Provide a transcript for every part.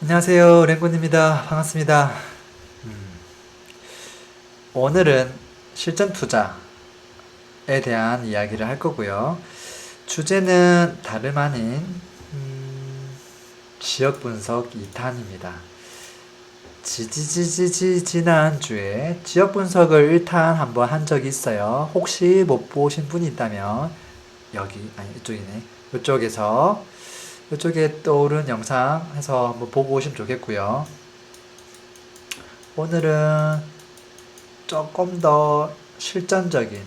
안녕하세요. 랭군입니다. 반갑습니다. 음, 오늘은 실전 투자에 대한 이야기를 할 거고요. 주제는 다름 아닌 지역 분석 2탄입니다. 지난주에 지역 분석을 1탄 한번 한 적이 있어요. 혹시 못 보신 분이 있다면 여기 아니 이쪽이네. 이쪽에서 이쪽에 떠오른 영상 해서 한번 보고 오시면 좋겠고요. 오늘은 조금 더 실전적인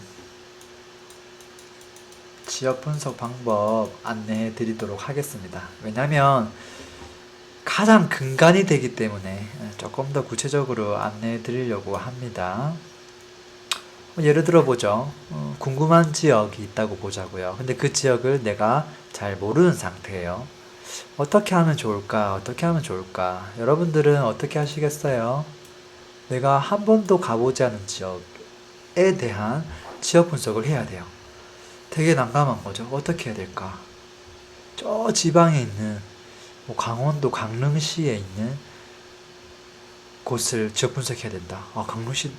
지역 분석 방법 안내해 드리도록 하겠습니다. 왜냐하면 가장 근간이 되기 때문에 조금 더 구체적으로 안내해 드리려고 합니다. 예를 들어 보죠. 궁금한 지역이 있다고 보자고요. 근데 그 지역을 내가 잘 모르는 상태예요. 어떻게 하면 좋을까? 어떻게 하면 좋을까? 여러분들은 어떻게 하시겠어요? 내가 한 번도 가보지 않은 지역에 대한 지역 분석을 해야 돼요. 되게 난감한 거죠. 어떻게 해야 될까? 저 지방에 있는 뭐 강원도 강릉시에 있는 곳을 지역 분석해야 된다. 강릉시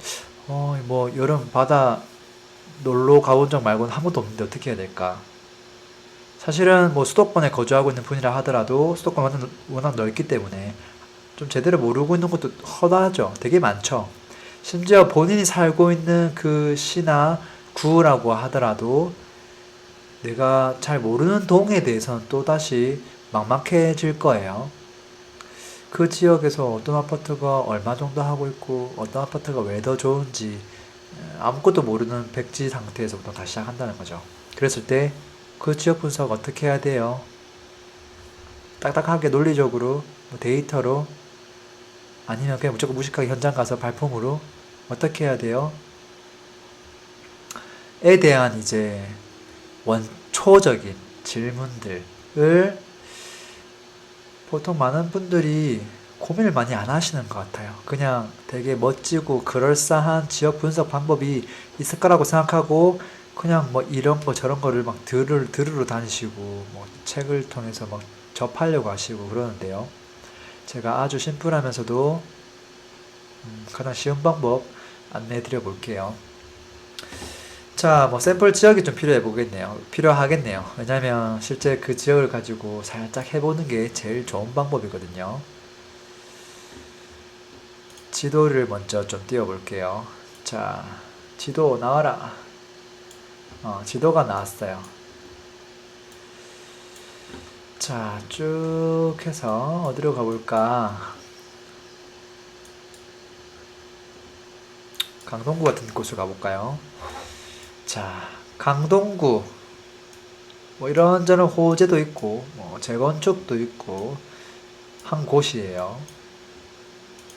뭐 여름 바다 놀러 가본 적 말고는 한 번도 없는데 어떻게 해야 될까? 사실은 뭐 수도권에 거주하고 있는 분이라 하더라도 수도권 워낙 넓기 때문에 좀 제대로 모르고 있는 것도 허다하죠. 되게 많죠. 심지어 본인이 살고 있는 그 시나 구라고 하더라도 내가 잘 모르는 동에 대해서는 또다시 막막해질 거예요. 그 지역에서 어떤 아파트가 얼마 정도 하고 있고 어떤 아파트가 왜 더 좋은지 아무것도 모르는 백지 상태에서부터 다시 시작한다는 거죠. 그랬을 때 그 지역 분석 어떻게 해야 돼요? 딱딱하게 논리적으로 뭐 데이터로 아니면 그냥 무조건 무식하게 현장 가서 발품으로 어떻게 해야 돼요? 에 대한 이제 원초적인 질문들을 보통 많은 분들이 고민을 많이 안 하시는 것 같아요. 그냥 되게 멋지고 그럴싸한 지역 분석 방법이 있을 거라고 생각하고 그냥 뭐 이런 거 저런 거를 막 들으러 다니시고 뭐 책을 통해서 막 접하려고 하시고 그러는데요. 제가 아주 심플하면서도 가장 쉬운 방법 안내해 드려 볼게요. 자, 뭐 샘플 지역이 좀 필요하겠네요. 왜냐면 실제 그 지역을 가지고 살짝 해보는 게 제일 좋은 방법이거든요. 지도를 먼저 좀 띄워볼게요. 자, 지도 나와라. 지도가 나왔어요. 자, 쭉 해서 어디로 가볼까? 강동구 같은 곳으로 가볼까요? 자, 강동구. 뭐 이런저런 호재도 있고, 뭐 재건축도 있고, 한 곳이에요.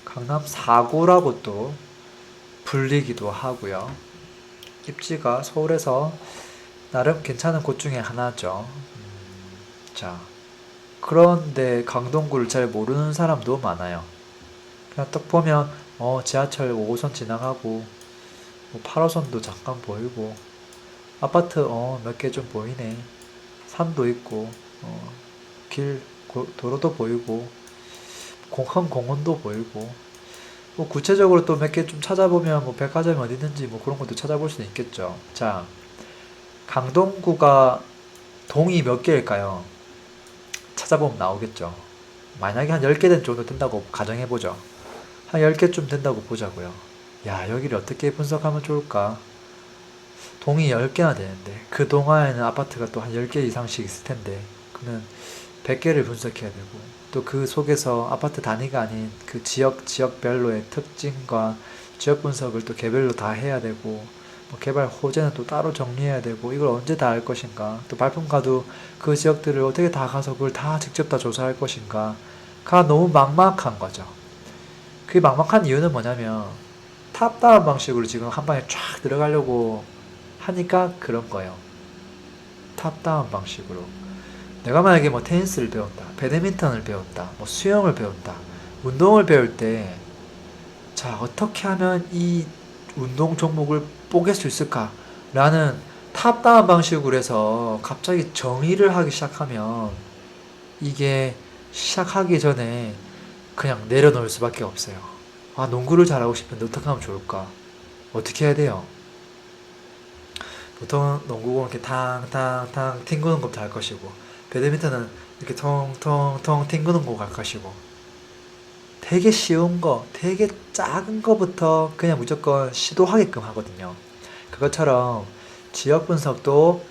강남 4구라고 또 불리기도 하고요. 입지가 서울에서 나름 괜찮은 곳 중에 하나죠. 자, 그런데 강동구를 잘 모르는 사람도 많아요. 그냥 딱 보면 지하철 5호선 지나가고 뭐 8호선도 잠깐 보이고 아파트 몇 개 좀 보이네. 산도 있고 길 도로도 보이고 큰 공원도 보이고 뭐 구체적으로 또 몇 개 좀 찾아보면 뭐 백화점이 어디 있는지 뭐 그런 것도 찾아볼 수는 있겠죠. 자, 강동구가 동이 몇 개일까요? 찾아보면 나오겠죠. 만약에 한 10개 정도 된다고 가정해보죠. 한 10개쯤 된다고 보자고요. 야, 여기를 어떻게 분석하면 좋을까? 동이 10개나 되는데 그 동화에는 아파트가 또 한 10개 이상씩 있을 텐데 그러면 100개를 분석해야 되고 또 그 속에서 아파트 단위가 아닌 그 지역별로의 특징과 지역 분석을 또 개별로 다 해야 되고 뭐 개발 호재는 또 따로 정리해야 되고 이걸 언제 다 할 것인가 또 발품가도 그 지역들을 어떻게 다 가서 그걸 다 직접 다 조사할 것인가 가 너무 막막한 거죠. 그게 막막한 이유는 뭐냐면 탑다운 방식으로 지금 한 방에 쫙 들어가려고 하니까 그런 거예요. 탑다운 방식으로. 내가 만약에 뭐 테니스를 배운다, 배드민턴을 배운다, 뭐 수영을 배운다, 운동을 배울 때, 자, 어떻게 하면 이 운동 종목을 뽀갤 수 있을까? 라는 탑다운 방식으로 해서 갑자기 정의를 하기 시작하면 이게 시작하기 전에 그냥 내려놓을 수밖에 없어요. 아, 농구를 잘하고 싶은데 어떻게 하면 좋을까? 어떻게 해야 돼요? 보통 농구공은 이렇게 탕탕탕 튕구는 것부터 할 것이고, 배드민턴은 이렇게 통통통 튕구는 거 할 것이고, 되게 쉬운 거, 되게 작은 거부터 그냥 무조건 시도하게끔 하거든요. 그것처럼 지역 분석도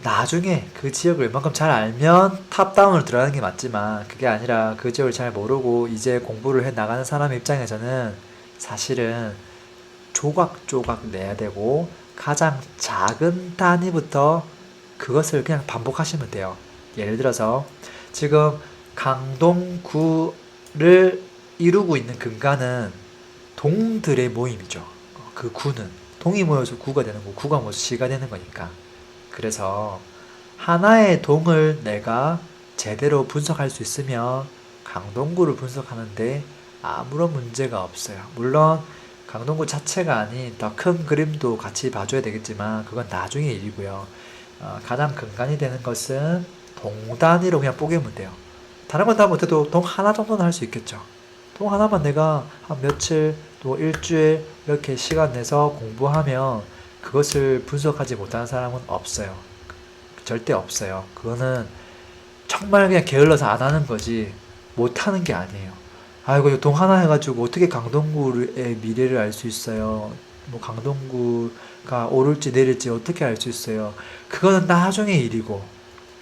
나중에 그 지역을 웬만큼 잘 알면 탑다운으로 들어가는 게 맞지만, 그게 아니라 그 지역을 잘 모르고 이제 공부를 해 나가는 사람 입장에서는 사실은 조각조각 내야 되고, 가장 작은 단위부터 그것을 그냥 반복하시면 돼요. 예를 들어서 지금 강동구를 이루고 있는 근간은 동들의 모임이죠. 그 구는 동이 모여서 구가 되는 거고, 구가 모여서 시가 되는 거니까. 그래서 하나의 동을 내가 제대로 분석할 수 있으면 강동구를 분석하는데 아무런 문제가 없어요. 물론 강동구 자체가 아닌 더 큰 그림도 같이 봐줘야 되겠지만 그건 나중의 일이고요. 가장 근간이 되는 것은 동 단위로 그냥 뽀개면 돼요. 다른 건 다 못해도 동 하나 정도는 할 수 있겠죠. 동 하나만 내가 한 며칠, 또 일주일 이렇게 시간 내서 공부하면 그것을 분석하지 못하는 사람은 없어요. 절대 없어요. 그거는 정말 그냥 게을러서 안 하는 거지 못하는 게 아니에요. 아이고 이거 동 하나 해가지고 어떻게 강동구의 미래를 알 수 있어요. 뭐 강동구가 오를지 내릴지 어떻게 알 수 있어요. 그거는 나중에 일이고,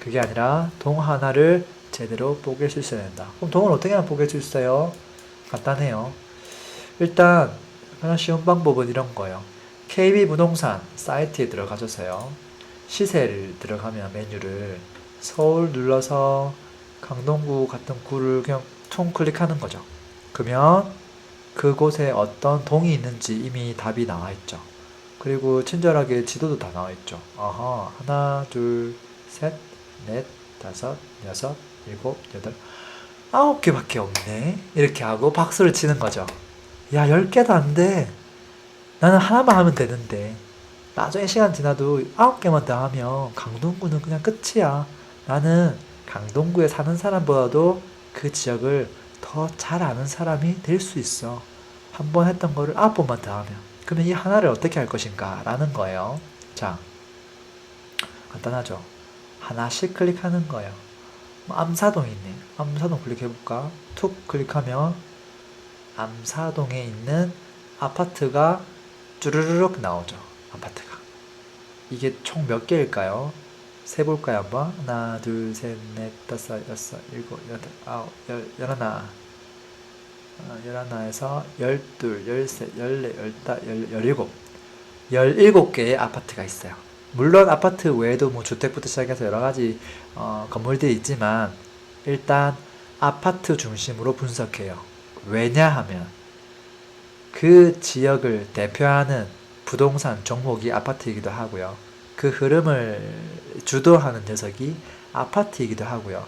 그게 아니라 동 하나를 제대로 뽀갤 수 있어야 된다. 그럼 동을 어떻게 하면 뽀갤 수 있어요? 간단해요. 일단 가장 쉬운 방법은 이런 거예요. KB부동산 사이트에 들어가셔서요. 시세를 들어가면 메뉴를 서울 눌러서 강동구 같은 구를 그냥 퉁 클릭하는 거죠. 그러면 그곳에 어떤 동이 있는지 이미 답이 나와 있죠. 그리고 친절하게 지도도 다 나와 있죠. 아하, 하나, 둘, 셋, 넷, 다섯, 여섯, 일곱, 여덟, 9개밖에 없네. 이렇게 하고 박수를 치는 거죠. 야, 10개도 안 돼. 나는 하나만 하면 되는데. 나중에 시간 지나도 9개만 더 하면 강동구는 그냥 끝이야. 나는 강동구에 사는 사람보다도 그 지역을 더 잘 아는 사람이 될 수 있어. 한 번 했던 거를 9번만 더 하면. 그러면 이 하나를 어떻게 할 것인가? 라는 거예요. 자, 간단하죠? 하나씩 클릭하는 거예요. 뭐 암사동 있네. 암사동 클릭해볼까? 툭 클릭하면 암사동에 있는 아파트가 쭈르르륵 나오죠. 아파트가. 이게 총 몇 개일까요? 세볼까요, 한번? 하나, 둘, 셋, 넷, 다섯, 여섯, 일곱, 여덟, 아홉, 열하나. 열하나에서 열둘, 열셋, 열넷, 열다, 열일곱. 17개의 아파트가 있어요. 물론 아파트 외에도 뭐 주택부터 시작해서 여러 가지 건물들이 있지만 일단 아파트 중심으로 분석해요. 왜냐하면 그 지역을 대표하는 부동산 종목이 아파트이기도 하고요. 그 흐름을 주도하는 녀석이 아파트이기도 하고요.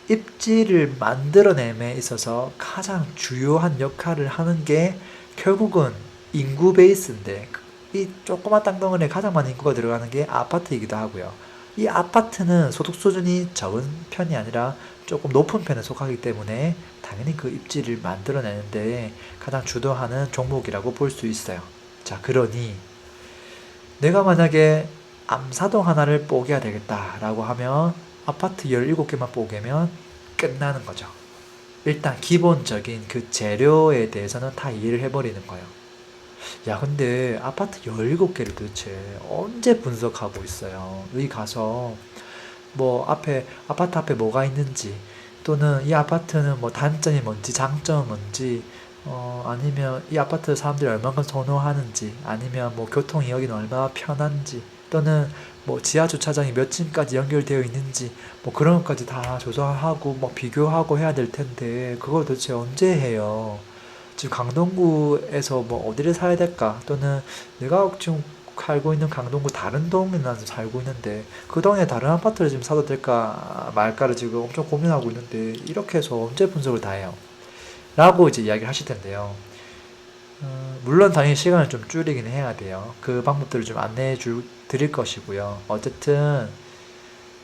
입지를 만들어냄에 있어서 가장 주요한 역할을 하는 게 결국은 인구 베이스인데, 이 조그만 땅덩어리에 가장 많은 인구가 들어가는 게 아파트이기도 하고요. 이 아파트는 소득 수준이 적은 편이 아니라 조금 높은 편에 속하기 때문에 당연히 그 입지를 만들어내는데 가장 주도하는 종목이라고 볼 수 있어요. 자, 그러니 내가 만약에 암사동 하나를 뽀개야 되겠다라고 하면 아파트 17개만 뽀개면 끝나는 거죠. 일단 기본적인 그 재료에 대해서는 다 이해를 해버리는 거예요. 야, 근데 아파트 17개를 도대체 언제 분석하고 있어요? 여기 가서 뭐 아파트 앞에 뭐가 있는지, 또는 이 아파트는 뭐 단점이 뭔지 장점은 뭔지, 아니면 이 아파트 사람들이 얼마나 선호하는지, 아니면 뭐 교통이 여기는 얼마나 편한지, 또는 뭐 지하 주차장이 몇 층까지 연결되어 있는지, 뭐 그런 것까지 다 조사하고 뭐 비교하고 해야 될 텐데 그걸 도대체 언제 해요? 지금 강동구에서 뭐 어디를 사야 될까? 또는 내가 지금 살고 있는 강동구 다른 동에 나서 살고 있는데 그 동에 다른 아파트를 지금 사도 될까 말까를 지금 엄청 고민하고 있는데 이렇게 해서 언제 분석을 다 해요? 라고 이제 이야기를 하실 텐데요. 물론 당연히 시간을 좀 줄이긴 해야 돼요. 그 방법들을 좀 드릴 것이고요. 어쨌든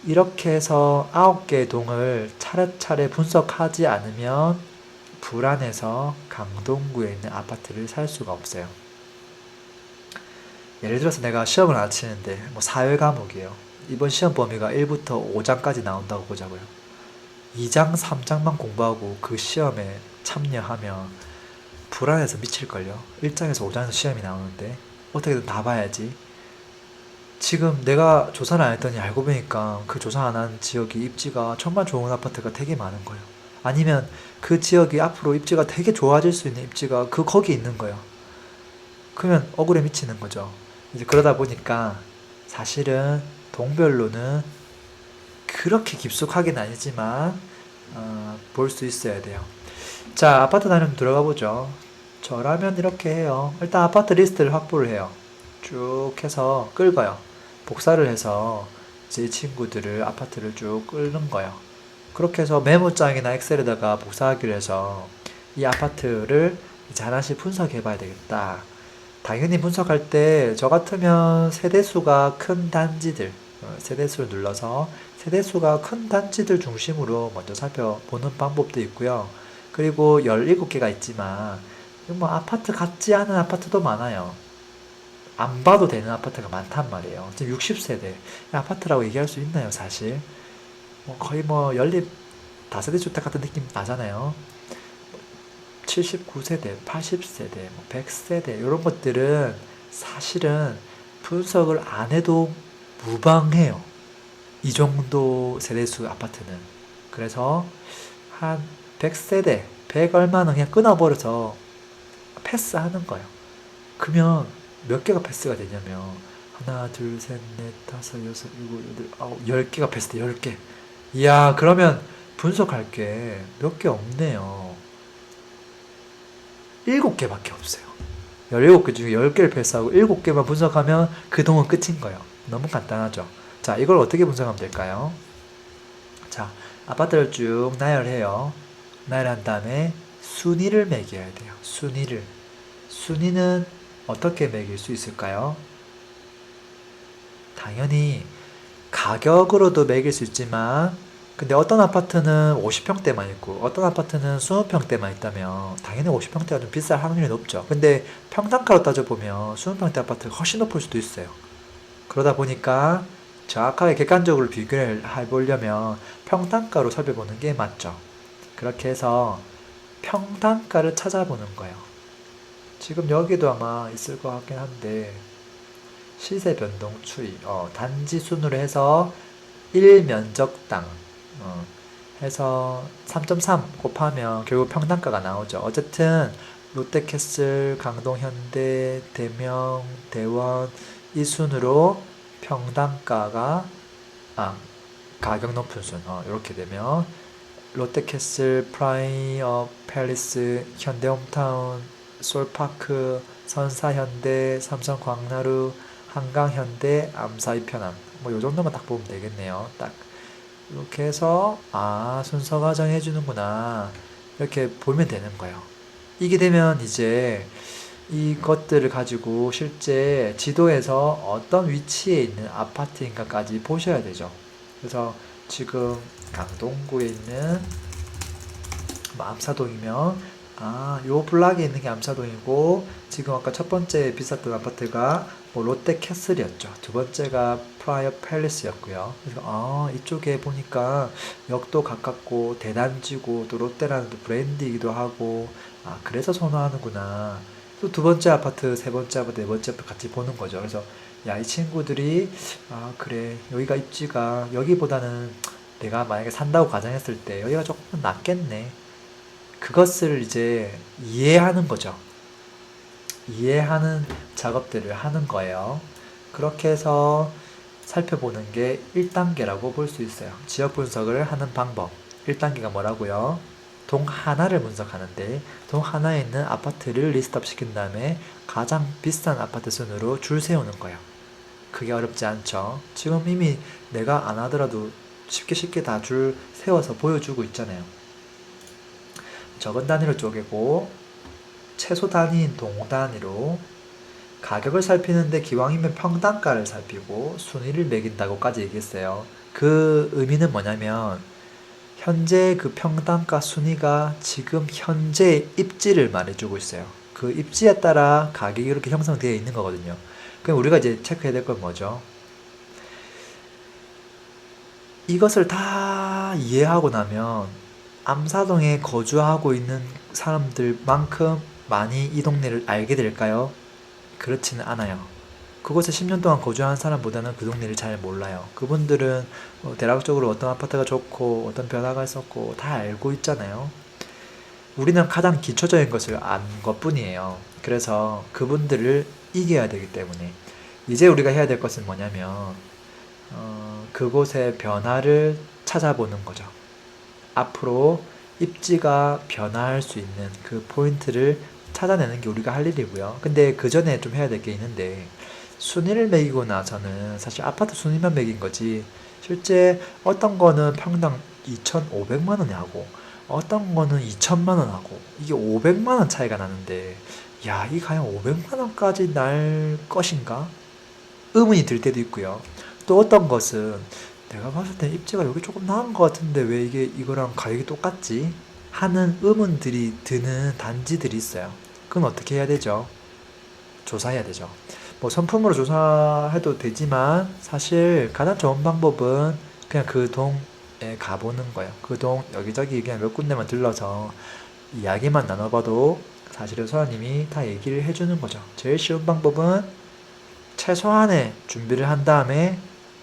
이렇게 해서 9개의 동을 차례차례 분석하지 않으면 불안해서 강동구에 있는 아파트를 살 수가 없어요. 예를 들어서 내가 시험을 안 치는데 뭐 사회 과목이에요. 이번 시험 범위가 1부터 5장까지 나온다고 보자고요. 2장, 3장만 공부하고 그 시험에 참여하면 불안해서 미칠걸요. 1장에서 5장에서 시험이 나오는데 어떻게든 다 봐야지. 지금 내가 조사를 안 했더니 알고 보니까 그 조사 안 한 지역이 입지가 정말 좋은 아파트가 되게 많은 거예요. 아니면 그 지역이 앞으로 입지가 되게 좋아질 수 있는 입지가 거기 있는 거예요. 그러면 억울해 미치는 거죠. 이제 그러다 보니까 사실은 동별로는 그렇게 깊숙하긴 아니지만 볼 수 있어야 돼요. 자, 아파트 단위 들어가 보죠. 저라면 이렇게 해요. 일단 아파트 리스트를 확보를 해요. 쭉 해서 끌어요. 복사를 해서 이제 이 친구들을 아파트를 쭉 끌는 거예요. 그렇게 해서 메모장이나 엑셀에다가 복사하기로 해서 이 아파트를 이제 하나씩 분석해 봐야 되겠다. 당연히 분석할 때 저 같으면 세대수가 큰 단지들, 세대수를 눌러서 세대수가 큰 단지들 중심으로 먼저 살펴보는 방법도 있고요. 그리고 17개가 있지만 뭐 아파트 같지 않은 아파트도 많아요. 안 봐도 되는 아파트가 많단 말이에요. 지금 60세대 아파트라고 얘기할 수 있나요, 사실? 거의 뭐 연립 다세대 주택 같은 느낌 나잖아요. 79세대, 80세대, 100세대 이런 것들은 사실은 분석을 안 해도 무방해요. 이 정도 세대수 아파트는. 그래서 한 100세대, 100 얼마는 그냥 끊어버려서 패스하는 거예요. 그러면 몇 개가 패스가 되냐면 하나, 둘, 셋, 넷, 다섯, 여섯, 일곱, 여덟, 아홉, 10개가 패스돼, 10개. 이야, 그러면 분석할 게 몇 개 없네요. 7개밖에 없어요. 17개 중에 10개를 패스하고 7개만 분석하면 그동안 끝인 거예요. 너무 간단하죠. 자, 이걸 어떻게 분석하면 될까요? 자, 아파트를 쭉 나열해요. 나열한 다음에 순위를 매겨야 돼요. 순위를. 순위는 어떻게 매길 수 있을까요? 당연히 가격으로도 매길 수 있지만 근데 어떤 아파트는 50평대만 있고 어떤 아파트는 20평대만 있다면 당연히 50평대가 좀 비쌀 확률이 높죠. 근데 평당가로 따져보면 20평대 아파트가 훨씬 높을 수도 있어요. 그러다 보니까 정확하게 객관적으로 비교를 해보려면 평당가로 살펴보는 게 맞죠. 그렇게 해서 평당가를 찾아보는 거예요. 지금 여기도 아마 있을 것 같긴 한데 시세 변동 추이 단지 순으로 해서 1면적당 해서 3.3 곱하면 결국 평당가가 나오죠. 어쨌든 롯데캐슬, 강동현대, 대명, 대원 이 순으로 평당가가 가격 높은 순 이렇게 되면 롯데캐슬, 프라이어 팰리스, 현대홈타운, 솔파크, 선사현대, 삼성광나루, 한강현대, 암사이편함 뭐 요정도만 딱 보면 되겠네요. 딱 이렇게 해서 순서가 정해주는구나 이렇게 보면 되는 거예요. 이게 되면 이제 이것들을 가지고 실제 지도에서 어떤 위치에 있는 아파트인가까지 보셔야 되죠. 그래서 지금 강동구에 있는 암사동이면 요 블락에 있는 게 암사동이고 지금 아까 첫 번째 비쌌던 아파트가 뭐 롯데캐슬이었죠. 두 번째가 프라이어 팰리스였고요. 그래서 이쪽에 보니까 역도 가깝고 대단지고 또 롯데라는 또 브랜드이기도 하고 그래서 선호하는구나. 또 두 번째 아파트, 세 번째 아파트, 네 번째 아파트 같이 보는 거죠. 그래서 야, 이 친구들이 그래 여기가 입지가 여기보다는 내가 만약에 산다고 가정했을 때 여기가 조금 낫겠네. 그것을 이제 이해하는 거죠. 이해하는 작업들을 하는 거예요. 그렇게 해서 살펴보는 게 1단계라고 볼 수 있어요. 지역 분석을 하는 방법. 1단계가 뭐라고요? 동 하나를 분석하는데 동 하나에 있는 아파트를 리스트업 시킨 다음에 가장 비싼 아파트 순으로 줄 세우는 거예요. 그게 어렵지 않죠. 지금 이미 내가 안 하더라도 쉽게 다 줄 세워서 보여주고 있잖아요. 적은 단위로 쪼개고 최소 단위인 동 단위로 가격을 살피는데 기왕이면 평당가를 살피고 순위를 매긴다고까지 얘기했어요. 그 의미는 뭐냐면 현재 그 평단가 순위가 지금 현재 입지를 말해주고 있어요. 그 입지에 따라 가격이 이렇게 형성되어 있는 거거든요. 그럼 우리가 이제 체크해야 될 건 뭐죠? 이것을 다 이해하고 나면 암사동에 거주하고 있는 사람들만큼 많이 이 동네를 알게 될까요? 그렇지는 않아요. 그곳에 10년 동안 거주한 사람보다는 그 동네를 잘 몰라요. 그분들은 대략적으로 어떤 아파트가 좋고 어떤 변화가 있었고 다 알고 있잖아요. 우리는 가장 기초적인 것을 안 것뿐이에요. 그래서 그분들을 이겨야 되기 때문에 이제 우리가 해야 될 것은 뭐냐면 그곳의 변화를 찾아보는 거죠. 앞으로 입지가 변화할 수 있는 그 포인트를 찾아내는 게 우리가 할 일이고요. 근데 그 전에 좀 해야 될 게 있는데 순위를 매기고 나서는 사실 아파트 순위만 매긴 거지 실제 어떤 거는 평당 2,500만 원이 하고 어떤 거는 2천만 원 하고 이게 500만 원 차이가 나는데 야, 이 과연 500만 원까지 날 것인가? 의문이 들 때도 있고요. 또 어떤 것은 내가 봤을 때 입지가 여기 조금 나은 것 같은데 왜 이게 이거랑 가격이 똑같지? 하는 의문들이 드는 단지들이 있어요. 그건 어떻게 해야 되죠? 조사해야 되죠. 뭐 선품으로 조사해도 되지만 사실 가장 좋은 방법은 그냥 그 동에 가보는 거예요. 그 동 여기저기 그냥 몇 군데만 들러서 이야기만 나눠봐도 사실은 소아님이 다 얘기를 해주는 거죠. 제일 쉬운 방법은 최소한의 준비를 한 다음에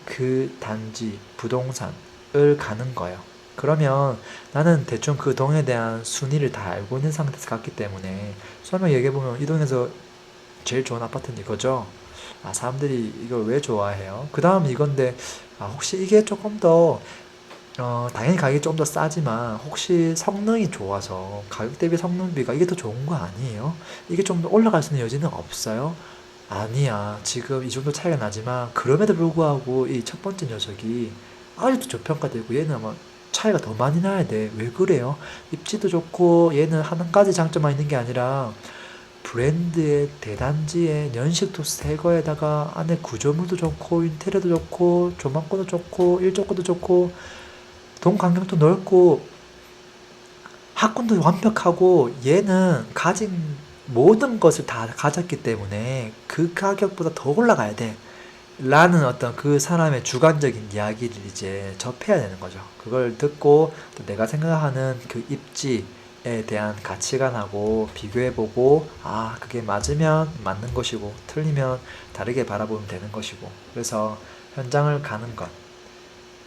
그 단지, 부동산을 가는 거예요. 그러면 나는 대충 그 동에 대한 순위를 다 알고 있는 상태에서 갔기 때문에 설명 얘기해보면 이 동에서 제일 좋은 아파트는 이거죠. 아, 사람들이 이걸 왜 좋아해요? 그 다음 이건데, 아, 혹시 이게 조금 더, 당연히 가격이 좀 더 싸지만, 혹시 성능이 좋아서 가격 대비 성능비가 이게 더 좋은 거 아니에요? 이게 좀 더 올라갈 수 있는 여지는 없어요? 아니야. 지금 이 정도 차이가 나지만, 그럼에도 불구하고 이 첫 번째 녀석이 아직도 저평가되고 얘는 아마 차이가 더 많이 나야 돼. 왜 그래요? 입지도 좋고 얘는 한 가지 장점만 있는 게 아니라 브랜드의 대단지에 연식도 새 거에다가 안에 구조물도 좋고 인테리어도 좋고 조망권도 좋고 일조권도 좋고 동 간격도 넓고 학군도 완벽하고 얘는 가진 모든 것을 다 가졌기 때문에 그 가격보다 더 올라가야 돼 라는 어떤 그 사람의 주관적인 이야기를 이제 접해야 되는 거죠. 그걸 듣고 또 내가 생각하는 그 입지에 대한 가치관하고 비교해보고 아, 그게 맞으면 맞는 것이고 틀리면 다르게 바라보면 되는 것이고 그래서 현장을 가는 것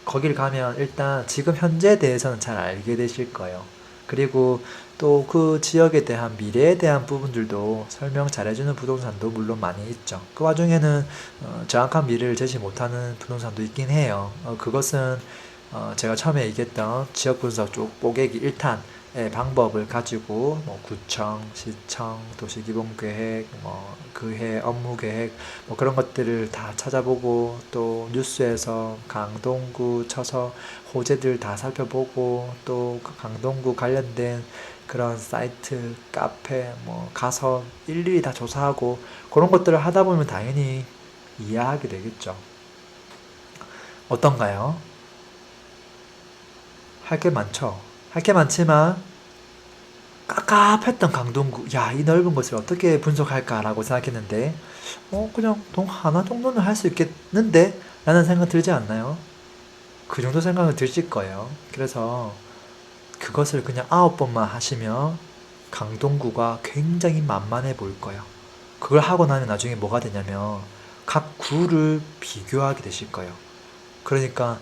거길 가면 일단 지금 현재에 대해서는 잘 알게 되실 거예요. 그리고 또 그 지역에 대한 미래에 대한 부분들도 설명 잘해주는 부동산도 물론 많이 있죠. 그 와중에는 정확한 미래를 제시 못하는 부동산도 있긴 해요. 그것은 제가 처음에 얘기했던 지역 분석 쪽 뽀개기 1탄의 방법을 가지고 뭐 구청, 시청, 도시기본계획, 뭐 그해 업무계획 뭐 그런 것들을 다 찾아보고 또 뉴스에서 강동구 쳐서 호재들 다 살펴보고 또 그 강동구 관련된 그런 사이트, 카페 뭐 가서 일일이 다 조사하고 그런 것들을 하다 보면 당연히 이해하게 되겠죠. 어떤가요? 할 게 많죠. 할 게 많지만 깝깝했던 강동구, 야, 이 넓은 것을 어떻게 분석할까라고 생각했는데, 그냥 동 하나 정도는 할 수 있겠는데? 라는 생각 들지 않나요? 그 정도 생각은 드실 거예요. 그래서 그것을 그냥 9번만 하시면 강동구가 굉장히 만만해 보일 거예요. 그걸 하고 나면 나중에 뭐가 되냐면 각 구를 비교하게 되실 거예요. 그러니까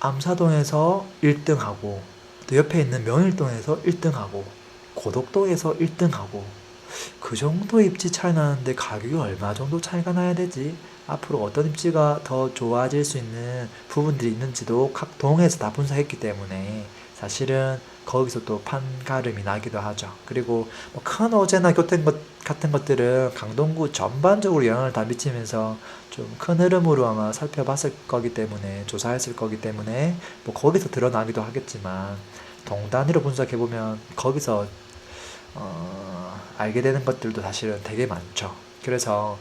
암사동에서 1등하고 또 옆에 있는 명일동에서 1등하고 고덕동에서 1등하고 그 정도 입지 차이 나는데 가격이 얼마 정도 차이가 나야 되지? 앞으로 어떤 입지가 더 좋아질 수 있는 부분들이 있는지도 각 동에서 다 분석했기 때문에 사실은 거기서 또 판가름이 나기도 하죠. 그리고 뭐큰 어제나 교통 것 같은 것들은 강동구 전반적으로 영향을 다 미치면서 좀 큰 흐름으로 아마 살펴봤을 거기 때문에 조사했을 거기 때문에 뭐 거기서 드러나기도 하겠지만 동단위로 분석해보면 거기서 알게 되는 것들도 사실은 되게 많죠. 그래서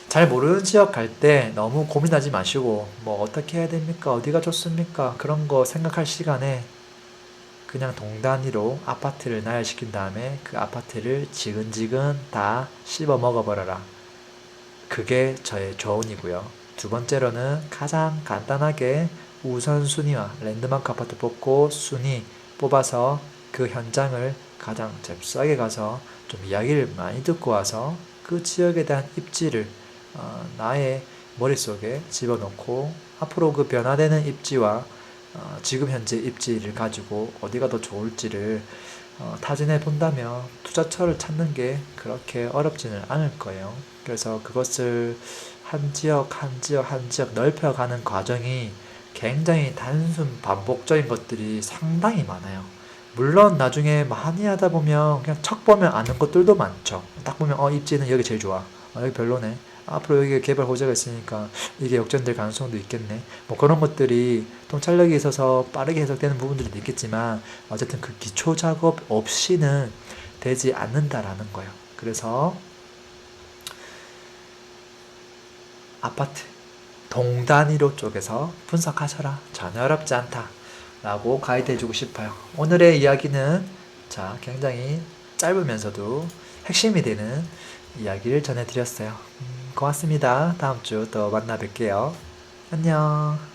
잘 모르는 지역 갈 때 너무 고민하지 마시고 뭐 어떻게 해야 됩니까? 어디가 좋습니까? 그런 거 생각할 시간에 그냥 동단위로 아파트를 나열시킨 다음에 그 아파트를 지근지근 다 씹어 먹어버려라. 그게 저의 조언이고요. 두 번째로는 가장 간단하게 우선순위와 랜드마크 아파트 뽑고 순위 뽑아서 그 현장을 가장 잽싸게 가서 좀 이야기를 많이 듣고 와서 그 지역에 대한 입지를 나의 머릿속에 집어넣고 앞으로 그 변화되는 입지와 지금 현재 입지를 가지고 어디가 더 좋을지를 타진해 본다면 투자처를 찾는 게 그렇게 어렵지는 않을 거예요. 그래서 그것을 한 지역, 한 지역, 한 지역 넓혀가는 과정이 굉장히 단순 반복적인 것들이 상당히 많아요. 물론 나중에 많이 하다 보면 그냥 척 보면 아는 것들도 많죠. 딱 보면 입지는 여기 제일 좋아. 여기 별로네. 앞으로 여기 개발 호재가 있으니까 이게 역전될 가능성도 있겠네. 뭐 그런 것들이 통찰력이 있어서 빠르게 해석되는 부분들도 있겠지만 어쨌든 그 기초 작업 없이는 되지 않는다라는 거예요. 그래서 아파트 동단위로 쪼개서 분석하셔라. 전혀 어렵지 않다. 라고 가이드 해주고 싶어요. 오늘의 이야기는 자 굉장히 짧으면서도 핵심이 되는 이야기를 전해드렸어요. 고맙습니다. 다음 주 또 만나 뵐게요. 안녕.